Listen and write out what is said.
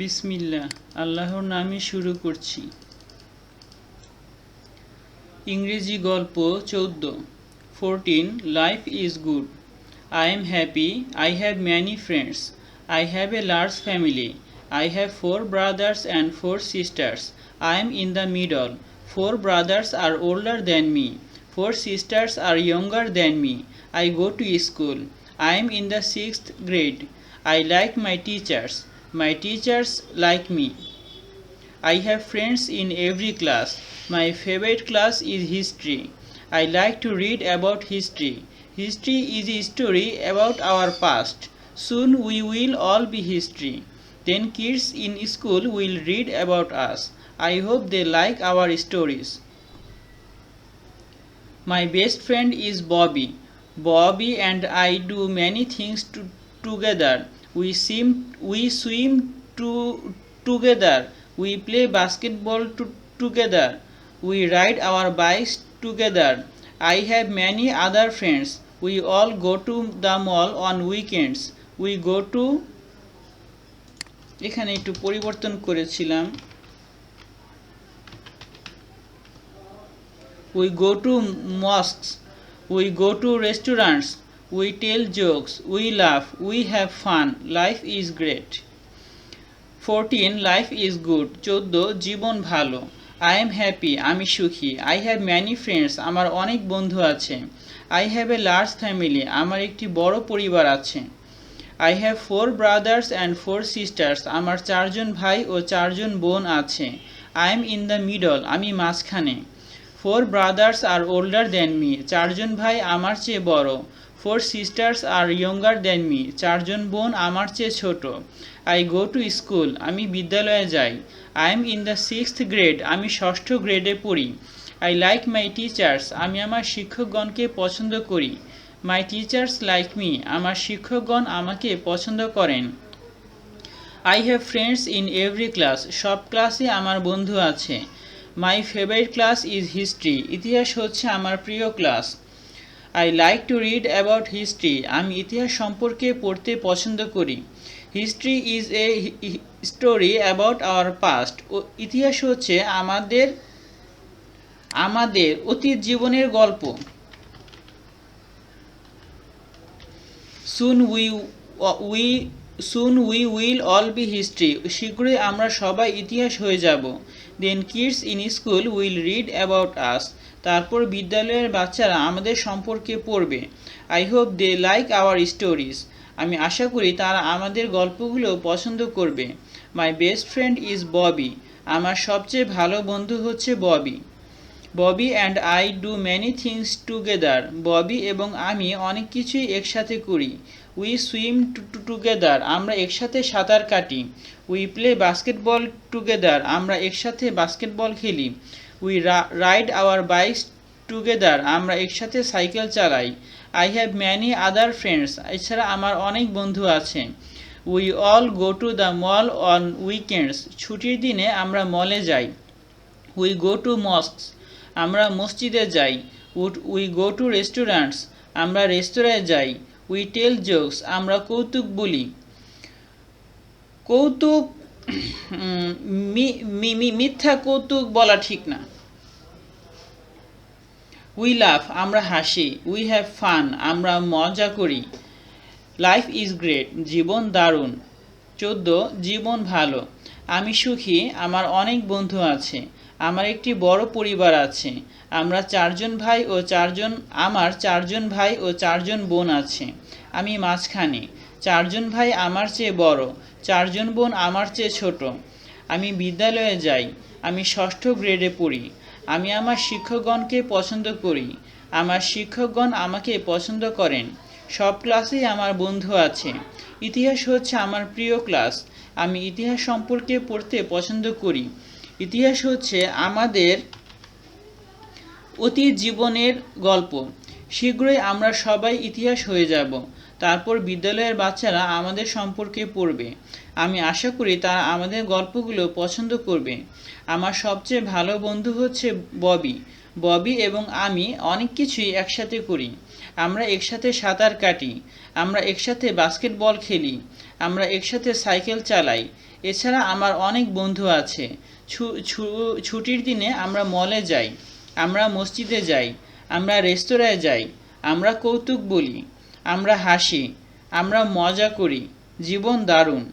বিসমিল্লাহ আল্লাহর নামে শুরু করছি। ইংরেজি গল্প 14 life is good. I am happy. I have many friends. I have a large family. I have 4 brothers and 4 sisters. I am in the middle. 4 brothers are older than me. 4 sisters are younger than me. I go to school. I am in the 6th grade. I like my teachers. My teachers like me. I have friends in every class. My favorite class is history. I like to read about history. History is a story about our past. Soon we will all be history. Then kids in school will read about us. I hope they like our stories. My best friend is Bobby. Bobby and I do many things together. We swim together. We play basketball together. We ride our bikes together. I have many other friends. We all go to the mall on weekends. We go to এখানে একটু পরিবর্তন করেছিলাম। We go to mosques. We go to restaurants. We tell jokes. We laugh. We have fun. Life is great. 14 Life is good. 14 জীবন ভালো। I am happy. আমি সুখী। I have many friends. আমার অনেক বন্ধু আছে। I have a large family. আমার একটি বড় পরিবার আছে। I have 4 brothers and 4 sisters. আমার 4 জন ভাই ও 4 জন বোন আছে। I am in the middle. আমি মাঝখানে। 4 brothers are older than me. 4 জন ভাই আমার চেয়ে বড়। 4 sisters are younger than me. 4 জন বোন আমার চেয়ে ছোট। I go to school. আমি বিদ্যালয়ে যাই। I am in the 6th grade. আমি 6ষ্ঠ গ্রেডে পড়ি। I like my teachers. আমি আমার শিক্ষকগণকে পছন্দ করি। My teachers like me. আমার শিক্ষকগণ আমাকে পছন্দ করেন। I have friends in every class. সব ক্লাসে আমার বন্ধু আছে। My favorite class is history. ইতিহাস হচ্ছে আমার প্রিয় class. I like to read about history. আমি ইতিহাস সম্পর্কে পড়তে পছন্দ করি। History is a story about our past. ইতিহাস হচ্ছে আমাদের অতীত জীবনের গল্প। Soon we will all be history. শীঘ্রই আমরা সবাই ইতিহাস হয়ে যাব। Then kids in school will read about us. তারপর বিদ্যালয়ের বাচ্চারা আমাদের সম্পর্কে পড়বে। I hope they like our stories. আমি আশা করি তারা আমাদের গল্পগুলো পছন্দ করবে। My best friend is Bobby. আমার সবচেয়ে ভালো বন্ধু হচ্ছে Bobby. Bobby and I do many things together. Bobby এবং আমি অনেক কিছুই একসাথে করি। We swim together. আমরা একসাথে সাঁতার কাটি। We play basketball together. আমরা একসাথে বাস্কেটবল খেলি। We ride our bikes together. আমরা একসাথে সাইকেল চালাই। I have many other friends. এছাড়া আমার অনেক বন্ধু আছে। We all go to the mall on weekends. ছুটির দিনে আমরা মলে যাই। We go to mosques. আমরা মসজিদে যাই। We go to restaurants. আমরা রেস্তোরাঁয় যাই। We tell jokes. আমরা কৌতুক বলি। কৌতুক মিথ্যা কৌতুক বলা ঠিক না। We love. আমরা হাসি। We have fun. আমরা মজা করি। Life is great. জীবন দারুণ। 14 জীবন ভালো। আমি সুখী। আমার অনেক বন্ধু আছে। আমার একটি বড় পরিবার আছে। আমার 4 জন ভাই ও 4 জন বোন আছে। আমি মাঝখানে। 4 জন ভাই আমার চেয়ে বড়। 4 জন বোন আমার চেয়ে ছোট। আমি বিদ্যালয়ে যাই। আমি 6ষ্ঠ গ্রেডে পড়ি। আমি আমার শিক্ষকগণকে পছন্দ করি। আমার শিক্ষকগণ আমাকে পছন্দ করেন। সব ক্লাসেই আমার বন্ধু আছে। ইতিহাস হচ্ছে আমার প্রিয় ক্লাস। আমি ইতিহাস সম্পর্কে পড়তে পছন্দ করি। ইতিহাস হচ্ছে আমাদের অতীত জীবনের গল্প। শীঘ্রই আমরা সবাই ইতিহাস হয়ে যাব। তারপর বিদ্যালয়ের বাচ্চারা আমাদের সম্পর্কে পড়বে। আমি আশা করি তারা আমাদের গল্পগুলো পছন্দ করবে। আমার সবচেয়ে ভালো বন্ধু হচ্ছে ববি। ববি এবং আমি অনেক কিছুই একসাথে করি। আমরা একসাথে সাঁতার কাটি। আমরা একসাথে বাস্কেটবল খেলি। আমরা একসাথে সাইকেল চালাই। এছাড়া আমার অনেক বন্ধু আছে। ছুটির দিনে আমরা মলে যাই, আমরা মসজিদে যাই, আমরা রেস্তোরাঁয় যাই, আমরা কৌতুক বলি, আমরা হাসি, আমরা মজা করি। জীবন দারুণ।